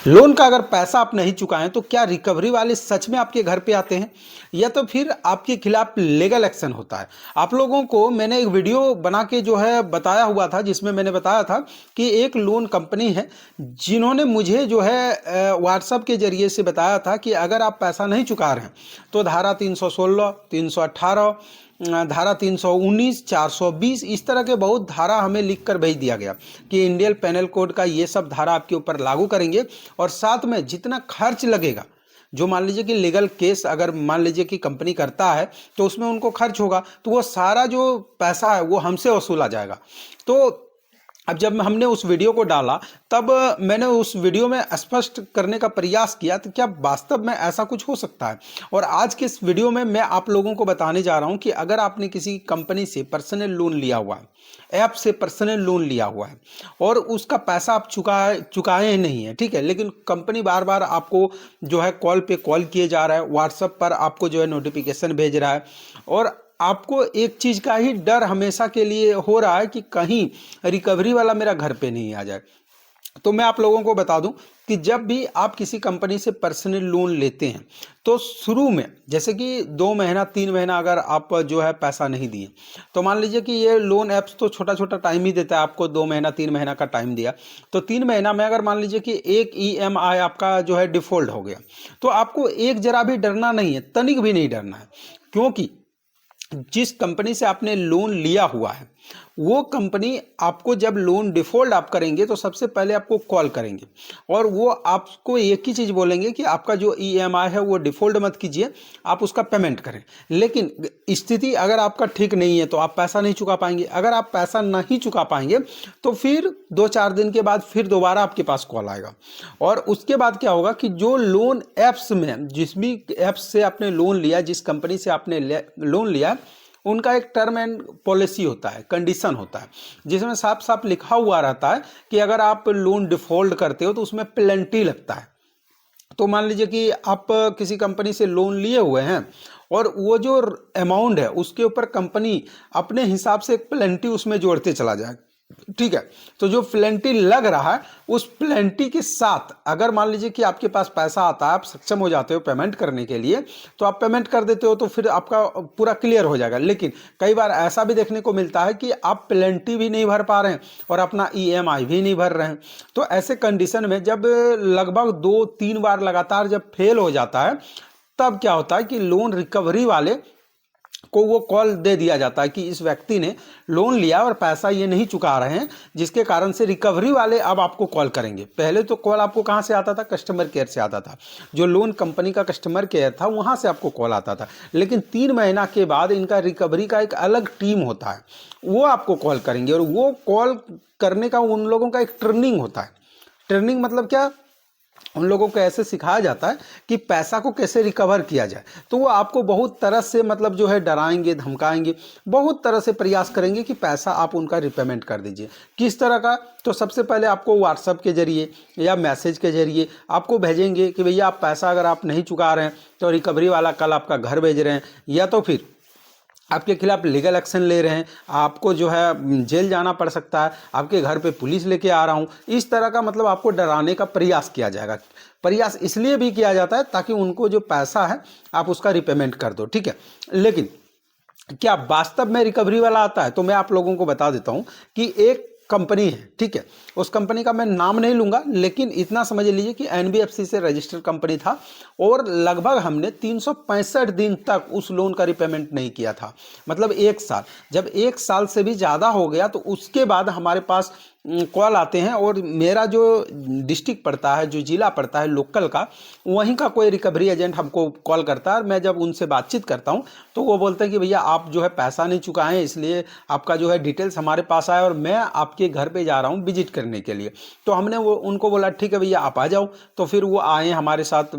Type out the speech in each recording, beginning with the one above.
Loan का अगर पैसा आप नहीं चुकाएं तो क्या रिकवरी वाले सच में आपके घर पे आते हैं या तो फिर आपके खिलाफ लीगल एक्शन होता है। आप लोगों को मैंने एक वीडियो बना के जो है बताया हुआ था, जिसमें मैंने बताया था कि एक लोन कंपनी है जिन्होंने मुझे जो है व्हाट्सएप के जरिए से बताया था कि अगर आप पैसा नहीं चुका रहे हैं तो धारा 316, 318, धारा 319, 420 इस तरह के बहुत धारा हमें लिख कर भेज दिया गया कि इंडियन पेनल कोड का ये सब धारा आपके ऊपर लागू करेंगे और साथ में जितना खर्च लगेगा, जो मान लीजिए कि लीगल केस अगर मान लीजिए कि कंपनी करता है तो उसमें उनको खर्च होगा, तो वो सारा जो पैसा है वो हमसे वसूला जाएगा। तो अब जब हमने उस वीडियो को डाला तब मैंने उस वीडियो में स्पष्ट करने का प्रयास किया तो क्या वास्तव में ऐसा कुछ हो सकता है। और आज के इस वीडियो में मैं आप लोगों को बताने जा रहा हूं कि अगर आपने किसी कंपनी से पर्सनल लोन लिया हुआ है, ऐप से पर्सनल लोन लिया हुआ है और उसका पैसा आप चुकाए नहीं है, ठीक है, लेकिन कंपनी बार बार आपको जो है कॉल पे कॉल किए जा रहा है, व्हाट्सएप पर आपको जो है नोटिफिकेशन भेज रहा है और आपको एक चीज़ का ही डर हमेशा के लिए हो रहा है कि कहीं रिकवरी वाला मेरा घर पे नहीं आ जाए। तो मैं आप लोगों को बता दूं कि जब भी आप किसी कंपनी से पर्सनल लोन लेते हैं तो शुरू में जैसे कि 2 महीना 3 महीना अगर आप जो है पैसा नहीं दिए तो मान लीजिए कि ये लोन ऐप्स तो छोटा छोटा टाइम ही देता है, आपको 2 महीना 3 महीना का टाइम दिया तो 3 महीना में अगर मान लीजिए कि एक ईएमआई आपका जो है डिफॉल्ट हो गया तो आपको एक जरा भी डरना नहीं है, तनिक भी नहीं डरना है, क्योंकि जिस कंपनी से आपने लोन लिया हुआ है वो कंपनी आपको जब लोन डिफॉल्ट आप करेंगे तो सबसे पहले आपको कॉल करेंगे और वो आपको एक ही चीज़ बोलेंगे कि आपका जो ईएमआई है वो डिफॉल्ट मत कीजिए, आप उसका पेमेंट करें। लेकिन स्थिति अगर आपका ठीक नहीं है तो आप पैसा नहीं चुका पाएंगे। अगर आप पैसा नहीं चुका पाएंगे तो फिर 2-4 दिन के बाद फिर दोबारा आपके पास कॉल आएगा और उसके बाद क्या होगा कि जो लोन ऐप्स में जिस भी ऐप्स से आपने लोन लिया, जिस कंपनी से आपने लोन लिया, उनका एक टर्म एंड पॉलिसी होता है, कंडीशन होता है, जिसमें साफ साफ लिखा हुआ रहता है कि अगर आप लोन डिफॉल्ट करते हो तो उसमें पेनल्टी लगता है। तो मान लीजिए कि आप किसी कंपनी से लोन लिए हुए हैं और वो जो अमाउंट है उसके ऊपर कंपनी अपने हिसाब से एक पेनल्टी उसमें जोड़ते चला जाए, ठीक है। तो जो प्लेंटी लग रहा है उस प्लेंटी के साथ अगर मान लीजिए कि आपके पास पैसा आता है, आप सक्षम हो जाते हो पेमेंट करने के लिए, तो आप पेमेंट कर देते हो तो फिर आपका पूरा क्लियर हो जाएगा। लेकिन कई बार ऐसा भी देखने को मिलता है कि आप प्लेंटी भी नहीं भर पा रहे हैं और अपना ईएमआई भी नहीं भर रहे हैं। तो ऐसे कंडीशन में जब लगभग 2-3 बार लगातार जब फेल हो जाता है तब क्या होता है कि लोन रिकवरी वाले को वो कॉल दे दिया जाता है कि इस व्यक्ति ने लोन लिया और पैसा ये नहीं चुका रहे हैं, जिसके कारण से रिकवरी वाले अब आपको कॉल करेंगे। पहले तो कॉल आपको कहाँ से आता था? कस्टमर केयर से आता था, जो लोन कंपनी का कस्टमर केयर था वहाँ से आपको कॉल आता था। लेकिन 3 महीना के बाद इनका रिकवरी का एक अलग टीम होता है, वो आपको कॉल करेंगे और वो कॉल करने का उन लोगों का एक ट्रेनिंग होता है। ट्रेनिंग मतलब क्या? उन लोगों को ऐसे सिखाया जाता है कि पैसा को कैसे रिकवर किया जाए। तो वो आपको बहुत तरह से मतलब जो है डराएंगे, धमकाएंगे, बहुत तरह से प्रयास करेंगे कि पैसा आप उनका रिपेमेंट कर दीजिए। किस तरह का? तो सबसे पहले आपको व्हाट्सएप के जरिए या मैसेज के जरिए आपको भेजेंगे कि भैया आप पैसा अगर आप नहीं चुका रहे हैं तो रिकवरी वाला कल आपका घर भेज रहे हैं, या तो फिर आपके खिलाफ लीगल एक्शन ले रहे हैं, आपको जो है जेल जाना पड़ सकता है, आपके घर पे पुलिस लेके आ रहा हूँ, इस तरह का मतलब आपको डराने का प्रयास किया जाएगा। प्रयास इसलिए भी किया जाता है ताकि उनको जो पैसा है आप उसका रिपेमेंट कर दो, ठीक है। लेकिन क्या वास्तव में रिकवरी वाला आता है? तो मैं आप लोगों को बता देता हूँ कि एक कंपनी है, ठीक है, उस कंपनी का मैं नाम नहीं लूंगा, लेकिन इतना समझ लीजिए कि एनबीएफसी से रजिस्टर्ड कंपनी था और लगभग हमने 365 दिन तक उस लोन का रिपेमेंट नहीं किया था, मतलब 1 साल। जब 1 साल से भी ज़्यादा हो गया तो उसके बाद हमारे पास कॉल आते हैं और मेरा जो डिस्ट्रिक्ट पड़ता है, जो ज़िला पड़ता है लोकल का, वहीं का कोई रिकवरी एजेंट हमको कॉल करता है और मैं जब उनसे बातचीत करता हूं तो वो बोलते हैं कि भैया आप जो है पैसा नहीं चुकाए हैं, इसलिए आपका जो है डिटेल्स हमारे पास आया और मैं आपके घर पे जा रहा हूं विजिट करने के लिए। तो हमने वो उनको बोला ठीक है भैया आप आ जाओ, तो फिर वो आए हमारे साथ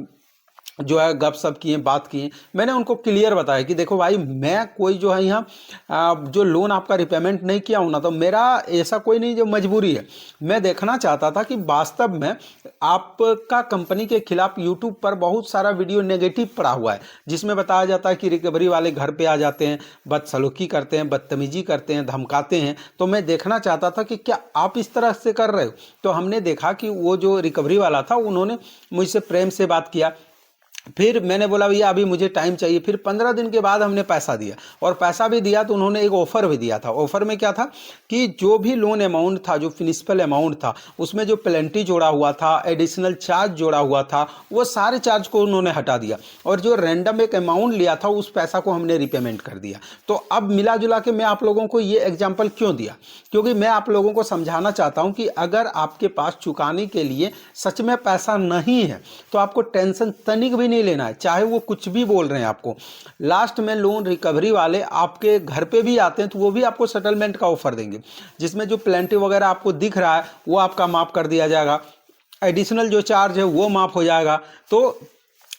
जो है गपशप किए, बात किए। मैंने उनको क्लियर बताया कि देखो भाई, मैं कोई जो है यहाँ जो लोन आपका रिपेमेंट नहीं किया हूँ ना, तो मेरा ऐसा कोई नहीं जो मजबूरी है। मैं देखना चाहता था कि वास्तव में आपका कंपनी के खिलाफ यूट्यूब पर बहुत सारा वीडियो नेगेटिव पड़ा हुआ है, जिसमें बताया जाता है कि रिकवरी वाले घर पे आ जाते हैं, बदसलूकी करते हैं, बदतमीजी करते हैं, धमकाते हैं। तो मैं देखना चाहता था कि क्या आप इस तरह से कर रहे हो। तो हमने देखा कि वो जो रिकवरी वाला था, उन्होंने मुझसे प्रेम से बात किया। फिर मैंने बोला भैया अभी मुझे टाइम चाहिए। फिर 15 दिन के बाद हमने पैसा दिया, और पैसा भी दिया तो उन्होंने एक ऑफ़र भी दिया था। ऑफ़र में क्या था कि जो भी लोन अमाउंट था, जो प्रिंसिपल अमाउंट था, उसमें जो पेनल्टी जोड़ा हुआ था, एडिशनल चार्ज जोड़ा हुआ था, वो सारे चार्ज को उन्होंने हटा दिया, और जो रैंडम एक अमाउंट लिया था उस पैसा को हमने रिपेमेंट कर दिया। तो अब मिला जुला के मैं आप लोगों को ये एग्जाम्पल क्यों दिया, क्योंकि मैं आप लोगों को समझाना चाहता हूँ कि अगर आपके पास चुकाने के लिए सच में पैसा नहीं है तो आपको टेंशन तनिक भी नहीं लेना है, चाहे वो कुछ भी बोल रहे हैं आपको। लास्ट में लोन रिकवरी वाले आपके घर पे भी आते हैं तो वो भी आपको सेटलमेंट का ऑफर देंगे, जिसमें जो पेनल्टी वगैरह आपको दिख रहा है वो आपका माफ कर दिया जाएगा, एडिशनल जो चार्ज है वो माफ हो जाएगा। तो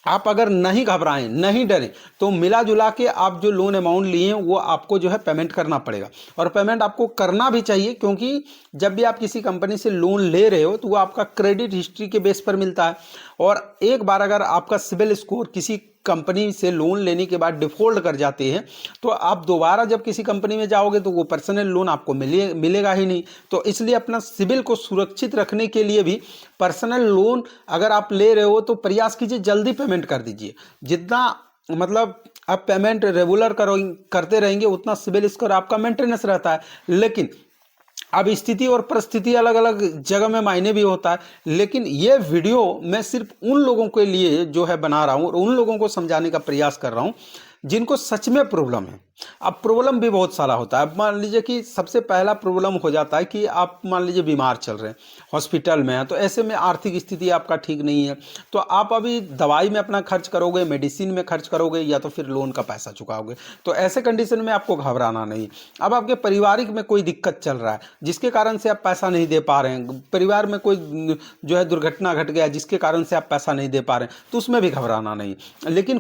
आप अगर नहीं घबराएं, नहीं डरें, तो मिला जुला के आप जो लोन अमाउंट लिए हैं वो आपको जो है पेमेंट करना पड़ेगा, और पेमेंट आपको करना भी चाहिए, क्योंकि जब भी आप किसी कंपनी से लोन ले रहे हो तो वो आपका क्रेडिट हिस्ट्री के बेस पर मिलता है। और एक बार अगर आपका सिबिल स्कोर किसी कंपनी से लोन लेने के बाद डिफॉल्ट कर जाते हैं तो आप दोबारा जब किसी कंपनी में जाओगे तो वो पर्सनल लोन आपको मिलेगा ही नहीं। तो इसलिए अपना सिबिल को सुरक्षित रखने के लिए भी पर्सनल लोन अगर आप ले रहे हो तो प्रयास कीजिए जल्दी पेमेंट कर दीजिए। जितना मतलब आप पेमेंट रेगुलर करते रहेंगे उतना सिबिल स्कोर आपका मेंटेनेंस रहता है। लेकिन अब स्थिति और परिस्थिति अलग अलग जगह में मायने भी होता है, लेकिन ये वीडियो मैं सिर्फ उन लोगों के लिए जो है बना रहा हूँ और उन लोगों को समझाने का प्रयास कर रहा हूँ जिनको सच में प्रॉब्लम है। अब प्रॉब्लम भी बहुत सारा होता है। अब मान लीजिए कि सबसे पहला प्रॉब्लम हो जाता है कि आप मान लीजिए बीमार चल रहे हैं, हॉस्पिटल में हैं, तो ऐसे में आर्थिक स्थिति आपका ठीक नहीं है, तो आप अभी दवाई में अपना खर्च करोगे, मेडिसिन में खर्च करोगे, या तो फिर लोन का पैसा चुकाओगे। तो ऐसे कंडीशन में आपको घबराना नहीं। अब आपके पारिवारिक में कोई दिक्कत चल रहा है जिसके कारण से आप पैसा नहीं दे पा रहे हैं, परिवार में कोई जो है दुर्घटना घट गया जिसके कारण से आप पैसा नहीं दे पा रहे हैं, तो उसमें भी घबराना नहीं। लेकिन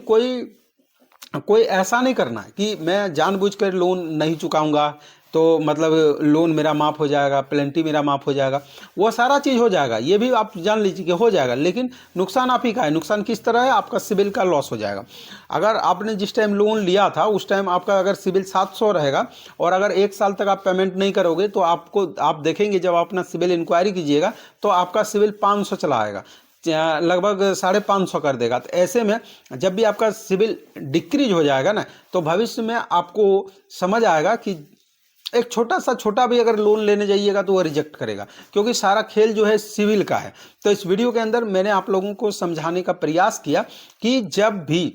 कोई ऐसा नहीं करना है कि मैं जानबूझकर लोन नहीं चुकाऊंगा तो मतलब लोन मेरा माफ़ हो जाएगा, पेनल्टी मेरा माफ़ हो जाएगा। वो सारा चीज़ हो जाएगा, ये भी आप जान लीजिए कि हो जाएगा, लेकिन नुकसान आप ही का है। नुकसान किस तरह है, आपका सिबिल का लॉस हो जाएगा। अगर आपने जिस टाइम लोन लिया था उस टाइम आपका अगर सिबिल 700 रहेगा और अगर 1 साल तक आप पेमेंट नहीं करोगे तो आप देखेंगे जब आप अपना सिबिल इंक्वायरी कीजिएगा तो आपका सिबिल 500 चला आएगा, लगभग 550 कर देगा। तो ऐसे में जब भी आपका सिबिल डिक्रीज हो जाएगा ना, तो भविष्य में आपको समझ आएगा कि एक छोटा भी अगर लोन लेने जाइएगा तो वो रिजेक्ट करेगा, क्योंकि सारा खेल जो है सिविल का है। तो इस वीडियो के अंदर मैंने आप लोगों को समझाने का प्रयास किया कि जब भी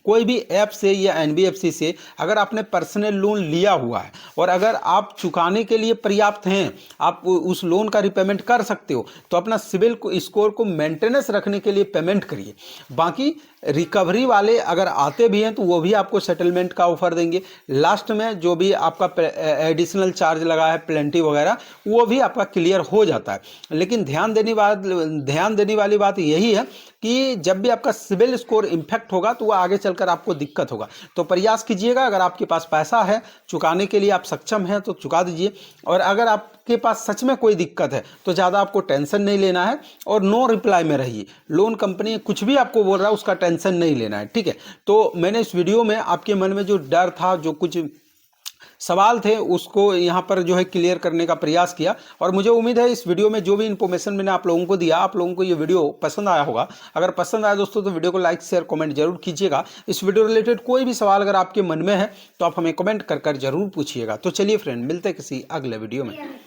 कोई भी ऐप से या एनबीएफसी से अगर आपने पर्सनल लोन लिया हुआ है और अगर आप चुकाने के लिए पर्याप्त हैं, आप उस लोन का रिपेमेंट कर सकते हो, तो अपना सिबिल स्कोर को मेंटेनेंस रखने के लिए पेमेंट करिए। बाकी रिकवरी वाले अगर आते भी हैं तो वो भी आपको सेटलमेंट का ऑफर देंगे। लास्ट में जो भी आपका एडिशनल चार्ज लगा है, पेनल्टी वगैरह, वो भी आपका क्लियर हो जाता है। लेकिन ध्यान देने वाली बात यही है कि जब भी आपका सिबिल स्कोर इम्फेक्ट होगा तो वो आगे चलकर आपको दिक्कत होगा। तो प्रयास कीजिएगा, अगर आपके पास पैसा है चुकाने के लिए, आप सक्षम हैं तो चुका दीजिए। और अगर आपके पास सच में कोई दिक्कत है तो ज़्यादा आपको टेंशन नहीं लेना है और नो रिप्लाई में रहिए। लोन कंपनी कुछ भी आपको बोल रहा है उसका टेंशन नहीं लेना है, ठीक है। तो मैंने इस वीडियो में आपके मन में जो डर था, जो कुछ सवाल थे, उसको यहाँ पर जो है क्लियर करने का प्रयास किया। और मुझे उम्मीद है इस वीडियो में जो भी इन्फॉर्मेशन मैंने आप लोगों को दिया, आप लोगों को ये वीडियो पसंद आया होगा। अगर पसंद आया दोस्तों तो वीडियो को लाइक शेयर कमेंट जरूर कीजिएगा। इस वीडियो रिलेटेड कोई भी सवाल अगर आपके मन में है तो आप हमें कमेंट कर जरूर पूछिएगा। तो चलिए फ्रेंड, मिलते हैं किसी अगले वीडियो में।